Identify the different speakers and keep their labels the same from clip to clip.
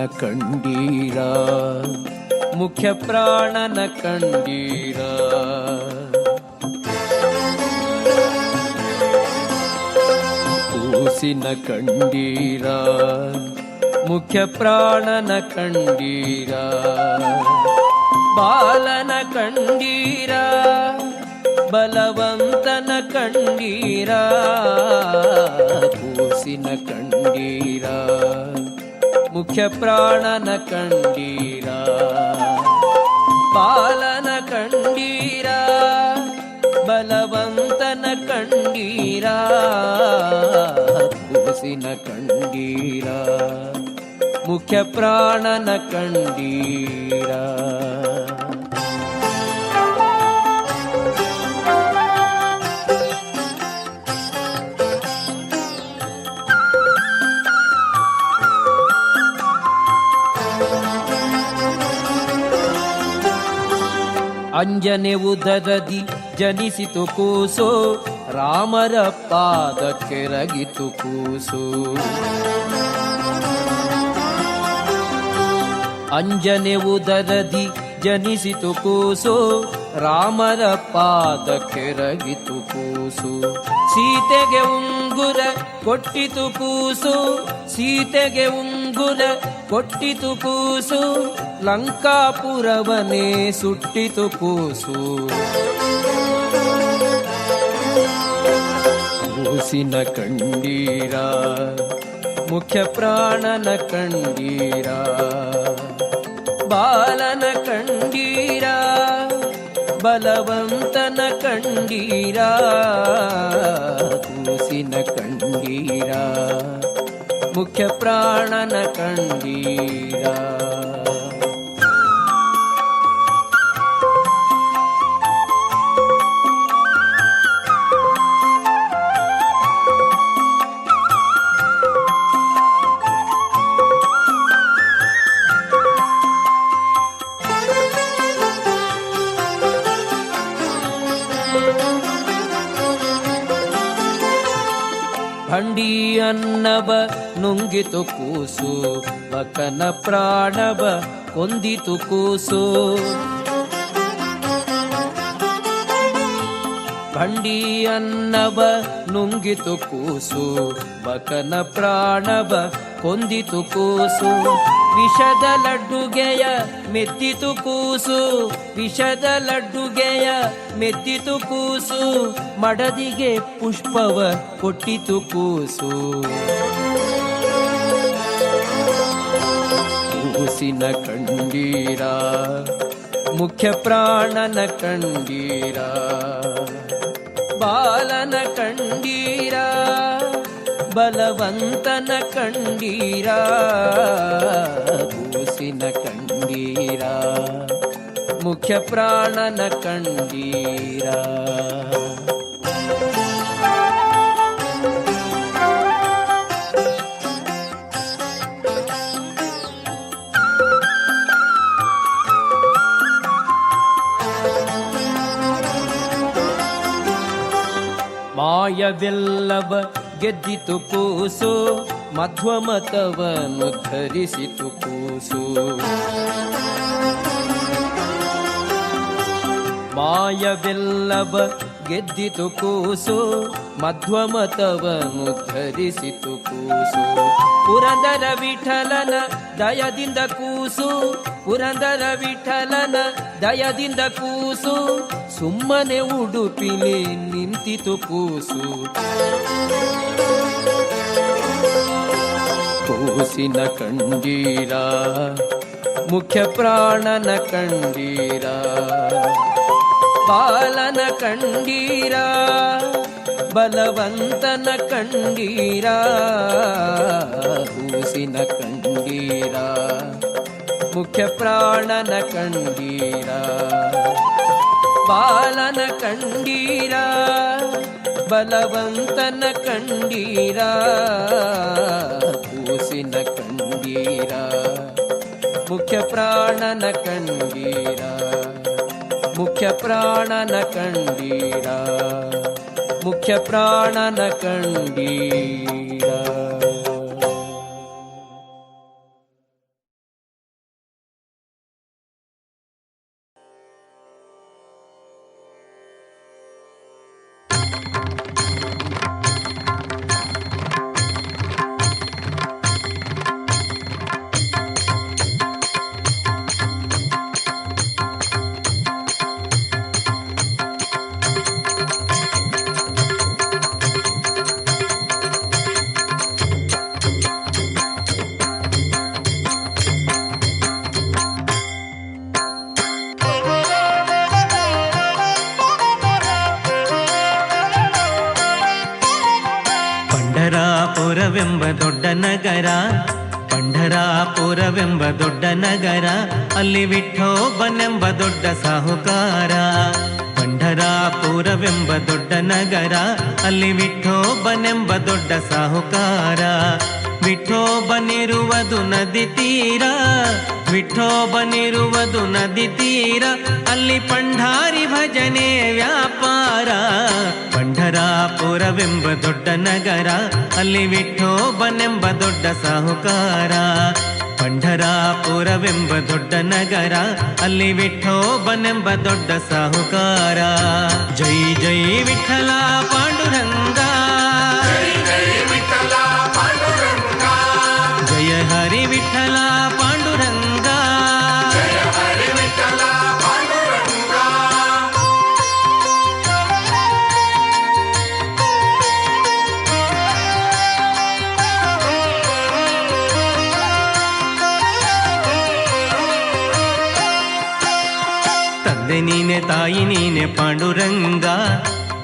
Speaker 1: ಕಂಡೀರ, ಮುಖ್ಯ ಪ್ರಾಣನ ಕಂಡೀರ. ಕೂಸಿನ ಕಂಡೀರ, ಮುಖ್ಯ ಪ್ರಾಣನ ಕಂಡೀರ. ಬಾಲನ ಕಂಡೀರ, ಬಲವಂತನ ಕಂಡೀರ. ಕೂಸಿನ ಕಂಡೀರ, ಮುಖ್ಯ ಪ್ರಾಣನ ಕಂಡೀರ. ಬಾಲನ ಕಂಡೀರ, ಬಲವಂತನ ಕಂಡೀರ. ಕೂಸಿನ ಕಂಡೀರ, ಮುಖ್ಯ ಪ್ರಾಣನ ಕಂಡೀರ. ಅಂಜನೆ ಉದರದಿ ಜನಿಸಿತು ಕೂಸು, ರಾಮರ ಪಾದಕ್ಕೆ ರಗಿತು ಕೂಸು. ಅಂಜನೆ ಉದರದಿ ಜನಿಸಿತು ಕೂಸು, ರಾಮರ ಪಾದಕ್ಕೆ ರಗಿತು ಕೂಸು. ಸೀತೆಗೆ ಉಂಗುರ ಕೊಟ್ಟಿತು ಕೂಸು, ಸೀತೆಗೆ ಉಂಗುರ ಕೊಟ್ಟಿತು ಕೂಸು. ಲಂಕಾಪುರವನೇ ಸುಟ್ಟಿತು ಕೂಸು. ಕೂಸಿನ ಕಂಡೀರ, ಮುಖ್ಯ ಪ್ರಾಣನ ಕಂಡೀರ. ಬಾಲನ ಕಂಡೀರ, ಬಲವಂತನ ಕಂಡೀರ. ಕೂಸಿನ ಕಂಡೀರ, ಮುಖ್ಯ ಪ್ರಾಣನ ಕಂಡೀರ. ಹಂಡಿ ಅನ್ನವ ನುಂಗಿತು ಕೂಸು, ಬಕನ ಪ್ರಾಣವ ಕೊಂದಿತು ಕೂಸು. ಹಂಡಿ ಅನ್ನವ ನುಂಗಿತು ಕೂಸು, ಬಕನ ಪ್ರಾಣವ ಕೊಂದಿತು ಕೂಸು. ವಿಷದ ಲಡ್ಡುಗೆಯ ಮೆತ್ತಿತು ಕೂಸು, ವಿಷದ ಲಡ್ಡುಗೆಯ ಮೆತ್ತಿತು ಕೂಸು. ಮಡದಿಗೆ ಪುಷ್ಪವ ಕೊಟ್ಟಿತು ಕೂಸು. ಕೂಸಿನ ಕಂಡೀರ, ಮುಖ್ಯ ಪ್ರಾಣನ ಕಂಡೀರ. ಬಾಲನ ಕಂಡೀರ, ಬಲವಂತನ ಕಂಡೀರ. ಕೂಸಿನ ಕಂಡೀರ, ಮುಖ್ಯ ಪ್ರಾಣನ ಕಂಡೀರ. ಮಾಯವೆಲ್ಲವ ಗೆದ್ದಿತು ಕೂಸು, ಮಧ್ವಮತವನ್ನು ಧರಿಸಿತು ಕೂಸು. ಮಾಯವೆಲ್ಲವ ಗೆದ್ದಿತು ಕೂಸು, ಮಧ್ವಮತವನ್ನು ಧರಿಸಿತು ಕೂಸು. ಪುರಂದರ ವಿಠಲನ ದಯದಿಂದ ಕೂಸು, ಪುರಂದರ ವಿಠಲನ ದಯದಿಂದ ಕೂಸು. ಸುಮ್ಮನೆ ಉಡುಪಿಲಿ ನಿಂತಿತು ಕೂಸು. ಕೂಸಿನ ಕಂಡೀರ, ಮುಖ್ಯ ಪ್ರಾಣನ ಕಂಡೀರ. ಬಾಲನ ಕಂಡೀರ, ಬಲವಂತನ ಕಂಡೀರ. ಕೂಸಿನ ಕಂಡೀರ, ಮುಖ್ಯ ಪ್ರಾಣನ ಕಂಡೀರ. ಬಾಲನ ಕಂಡೀರ, ಬಲವಂತನ ಕಂಡೀರ. ಕೂಸಿನ ಕಂಡೀರ, ಮುಖ್ಯ ಪ್ರಾಣನ ಕಂಡೀರ. ಮುಖ್ಯ ಪ್ರಾಣನ ಕಂಡೀರ, ಮುಖ್ಯ ಪ್ರಾಣನ ಕಂಡೀರ.
Speaker 2: ಪಂಢರಾಪುರವೆಂಬ ದೊಡ್ಡ ನಗರ, ಪಂಢರಾಪುರವೆಂಬ ದೊಡ್ಡ ನಗರ, ಅಲ್ಲಿ ವಿಠೋಬನೆಂಬ ದೊಡ್ಡ ಸಾಹುಕಾರ. ಪಂಢರಾಪುರವೆಂಬ ದೊಡ್ಡ ನಗರ, ಅಲ್ಲಿ ವಿಠೋಬನೆಂಬ ದೊಡ್ಡ ಸಾಹುಕಾರ. ವಿಠೋಬನಿರುವುದು ನದಿ ತೀರ, ವಿಠೋಬನಿರುವುದು ನದಿ ತೀರ, ಅಲ್ಲಿ ಪಂಢಾರಿ ಭಜನೆ ವ್ಯಾಪಾರ. ಪಂಢರಾಪುರವೆಂಬ ದೊಡ್ಡ ನಗರ, ಅಲ್ಲಿ ವಿಠೋಬನೆಂಬ ದೊಡ್ಡ ಸಾಹುಕಾರ. ಪಂಢರಾಪುರವೆಂಬ ದೊಡ್ಡ ನಗರ, ಅಲ್ಲಿ ವಿಠೋಬನೆಂಬ ದೊಡ್ಡ ಸಾಹುಕಾರ. ಜೈ ಜೈ ವಿಠಲ ಪಾಂಡುರಂಗ, ಜಯ ಹರಿ ವಿಠಲ ಪಾಂಡುರಂಗ. ತಂದೆ ನೀನೆ ತಾಯಿ ನೀನೆ ಪಾಂಡುರಂಗ,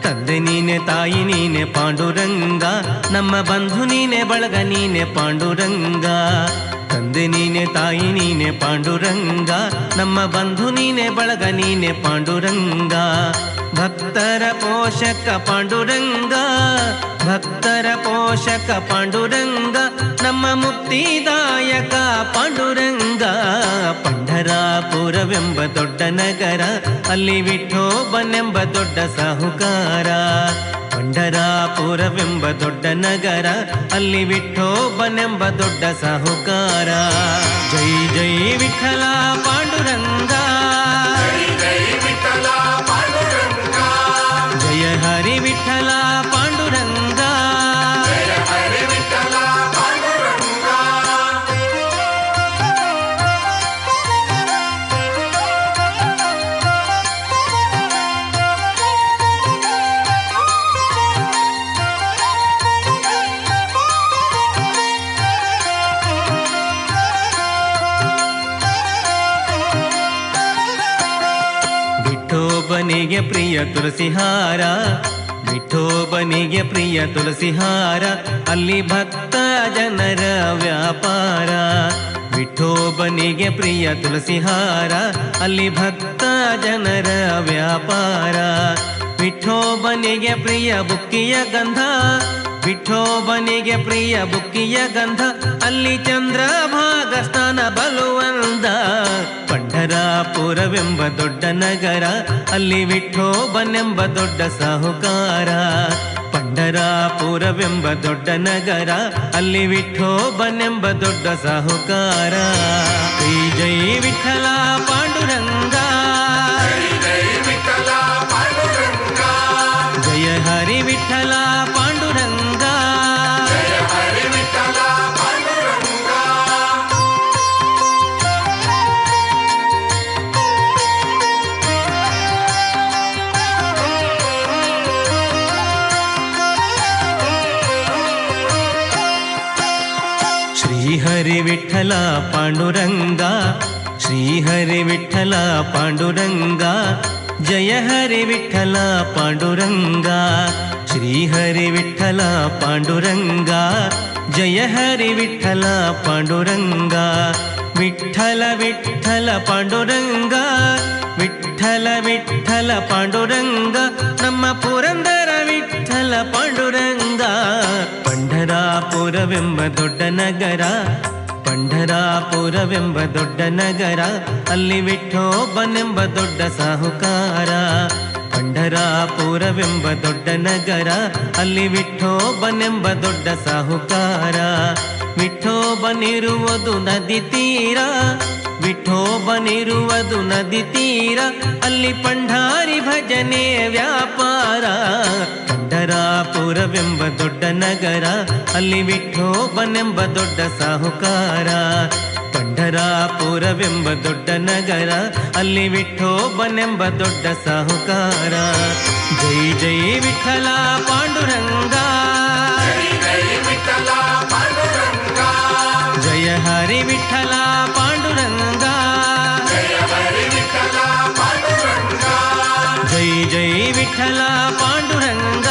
Speaker 2: ತಂದೆ ನೀನೆ ತಾಯಿ ನೀನೆ ಪಾಂಡುರಂಗ, ನಮ್ಮ ಬಂಧು ನೀನೆ ಬಳಗ ನೀನೆ ಪಾಂಡುರಂಗ. ತಂದೆ ನೀನೆ ತಾಯಿ ನೀನೆ ಪಾಂಡುರಂಗ, ನಮ್ಮ ಬಂಧು ನೀನೆ ಬಳಗ ನೀನೆ ಪಾಂಡುರಂಗ. ಭಕ್ತರ ಪೋಷಕ ಪಾಂಡುರಂಗ, ಭಕ್ತರ ಪೋಷಕ ಪಾಂಡುರಂಗ, ನಮ್ಮ ಮುಕ್ತಿದಾಯಕ ಪಾಂಡುರಂಗ. ಪಂಢರಾಪುರವೆಂಬ ದೊಡ್ಡ ನಗರ, ಅಲ್ಲಿ ವಿಠೋಬನೆಂಬ ದೊಡ್ಡ ಸಾಹುಕಾರ. ಪಂಢರಾಪುರವೆಂಬ ದೊಡ್ಡ ನಗರ, ಅಲ್ಲಿ ವಿಠೋಬನೆಂಬ ದೊಡ್ಡ ಸಾಹುಕಾರ. ಜೈ ಜೈ ವಿಠಲ ಪಾಂಡುರಂಗ, ಜಯ ಹರಿ ವಿಠಲ ಪಾಂಡುರಂಗ. ವಿಠೋಬನಿಗೆ ಪ್ರಿಯ ತುಳಸಿಹಾರ, ವಿಠೋಬನಿಗೆ ಪ್ರಿಯ ತುಳಸಿಹಾರ, ಅಲ್ಲಿ ಭಕ್ತ ಜನರ ವ್ಯಾಪಾರ. ವಿಠೋಬನಿಗೆ ಪ್ರಿಯ ತುಳಸಿಹಾರ, ಅಲ್ಲಿ ಭಕ್ತ ಜನರ ವ್ಯಾಪಾರ. ವಿಠೋಬನಿಗೆ ಪ್ರಿಯ ಬುಕ್ಕಿಯ ಗಂಧ, ವಿಠೋಬನಿಗೆ ಪ್ರಿಯ ಬುಕ್ಕಿಯ ಗಂಧ, ಅಲ್ಲಿ ಚಂದ್ರಭಾಗ ಸ್ನಾನ ಬಲುವಂದ. ಪಂಢರಾಪುರವೆಂಬ ದೊಡ್ಡ ನಗರ, ಅಲ್ಲಿ ವಿಠೋಬನೆಂಬ ದೊಡ್ಡ ಸಾಹುಕಾರ. ಪಂಢರಾಪುರವೆಂಬ ದೊಡ್ಡ ನಗರ, ಅಲ್ಲಿ ವಿಠೋಬನೆಂಬ ದೊಡ್ಡ ಸಾಹುಕಾರ. ಜೈ ಜೈ ವಿಠಲ ಪಾಂಡುರಂಗ, ಜಯ ಹರಿ ವಿಠಲ ಪಾಂಡುರಂಗ. ಶ್ರೀಹರಿ ವಿಠಲ ಪಾಂಡುರಂಗ, ಶ್ರೀಹರಿ ವಿಠಲ ಪಾಂಡುರಂಗ, ಜಯ ಹರಿ ವಿಠಲ ಪಾಂಡುರಂಗ. ಶ್ರೀಹರಿ ವಿಠಲ ಪಾಂಡುರಂಗ, ಜಯ ಹರಿ ವಿಠಲ ಪಾಂಡುರಂಗ. ವಿಠಲ ವಿಠಲ ಪಾಂಡುರಂಗ, ವಿಠಲ ವಿಠಲ ಪಾಂಡುರಂಗ, ನಮ್ಮ ಪುರಂದರ ವಿಠಲ ಪಾಂಡುರಂಗ. ಪಂಢರಾಪುರವೆಂಬ ದೊಡ್ಡ ನಗರ, ಪಂಢರಾಪುರವೆಂಬ ದೊಡ್ಡ ನಗರ, ಅಲ್ಲಿ ವಿಠೋಬನೆಂಬ ದೊಡ್ಡ ಸಾಹುಕಾರ. ಪಂಢರಾಪುರವೆಂಬ ದೊಡ್ಡ ನಗರ, ಅಲ್ಲಿ ವಿಠೋಬನೆಂಬ ದೊಡ್ಡ ಸಾಹುಕಾರ. ವಿಠೋಬನಿರುವುದು ನದಿ ತೀರ, ವಿಠೋಬನಿರುವುದು ನದಿ ತೀರ, ಅಲ್ಲಿ ಪಂಢಾರಿ ಭಜನೆ ವ್ಯಾಪಾರ. ಪಂಢರಾಪುರವೆಂಬ ದೊಡ್ಡ ನಗರ, ಅಲ್ಲಿ ವಿಠೋಬನೆಂಬ ದೊಡ್ಡ ಸಾಹುಕಾರ. ಪಂಢರಾಪುರವೆಂಬ ದೊಡ್ಡ ನಗರ, ಅಲ್ಲಿ ವಿಠೋಬನೆಂಬ ದೊಡ್ಡ ಸಾಹುಕಾರ. ಜೈ ಜೈ ವಿಠಲ ಪಾಂಡುರಂಗ, ಜಯ ಹರಿ ವಿಠಲ ಪಾಂಡುರಂಗ. ಜೈ ಜೈ ವಿಠಲ ಪಾಂಡುರಂಗ,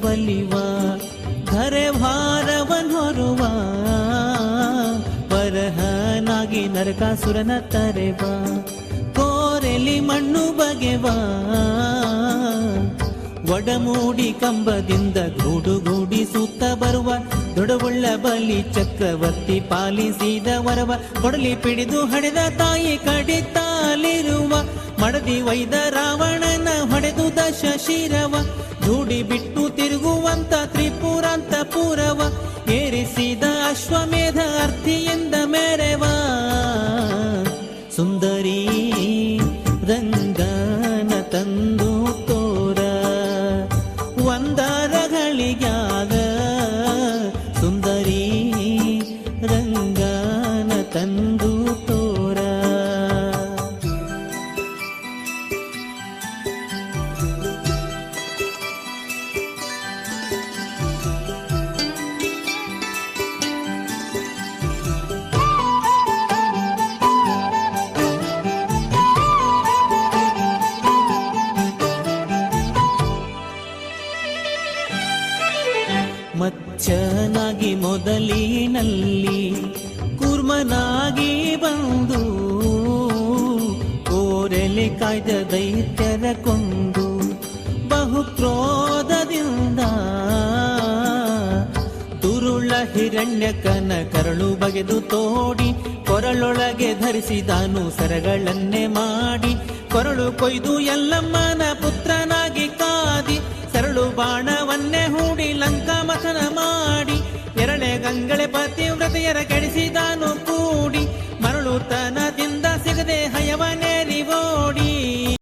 Speaker 3: ಒಲಿವ ಧರೆ ಭಾರವನ್ ಹೊರುವ ವರಹನಾಗಿ ನರಕಾಸುರನ ತರೆವ ಕೋರೆಲಿ ಮಣ್ಣು ಬಗೆವ ಒಡಮೂಡಿ ಕಂಬದಿಂದ ಗೂಡುಗೂಡಿ ಸುತ್ತ ಬರುವ ದೊಡವುಳ್ಳ ಬಲಿ ಚಕ್ರವರ್ತಿ ಪಾಲಿಸಿದ ವರವ ಕೊಡಲಿ ಪಿಡಿದು ಹಡೆದ ತಾಯಿ ಕಡಿತಾಲಿರುವ ಮಡದಿ ವೈದ ರಾವಣನ ಹೊಡೆದು ದಶ ಶಿರವ ಜೂಡಿ ಬಿಟ್ಟು ತಿರುಗುವಂತ ತ್ರಿಪುರಾಂತ ಪೂರವ ಏರಿಸಿದ ಅಶ್ವಮೇಧ ಅರ್ಥಿಯಿಂದ ಮೆರೆವ ಸುಂದರಿ ರಂಗನ ತಂದು ತೋರ ಒಂದರಗಳಿಗಾಗ ಸುಂದರಿ ರಂಗನ ತಂದು ತೋರ. ಮಚ್ಚನಾಗಿ ಮೊದಲಿನಲ್ಲಿ ಕೂರ್ಮನಾಗಿ ಬಂದು ಕೋರೆಲೆ ಕಾಯ್ದ ದೈತ್ಯರ ಕೊಂದು ಬಹು ಕ್ರೋಧದಿಂದ ದುರುಳ ಹಿರಣ್ಯಕನ ಕರಳು ಬಗೆದು ತೋಡಿ ಕೊರಳೊಳಗೆ ಧರಿಸಿದಾನು ಸರಗಳನ್ನೇ ಮಾಡಿ ಕೊರಳು ಕೊಯ್ದು ಎಲ್ಲಮ್ಮನ ಪುತ್ರನಾಗಿ ಕಾದಿ ಸರಳು ಬಾಣವನ್ನೇ ಹೂಡಿ ಲಂಕಾ ಮಥನ ಮಾಡಿ ಎರಳೆ ಗಂಗಳೆ ಪತಿವ್ರತೆಯರ ಕೆಡಿಸಿದಾನು ಕೂಡಿ ಮರಳು ತನ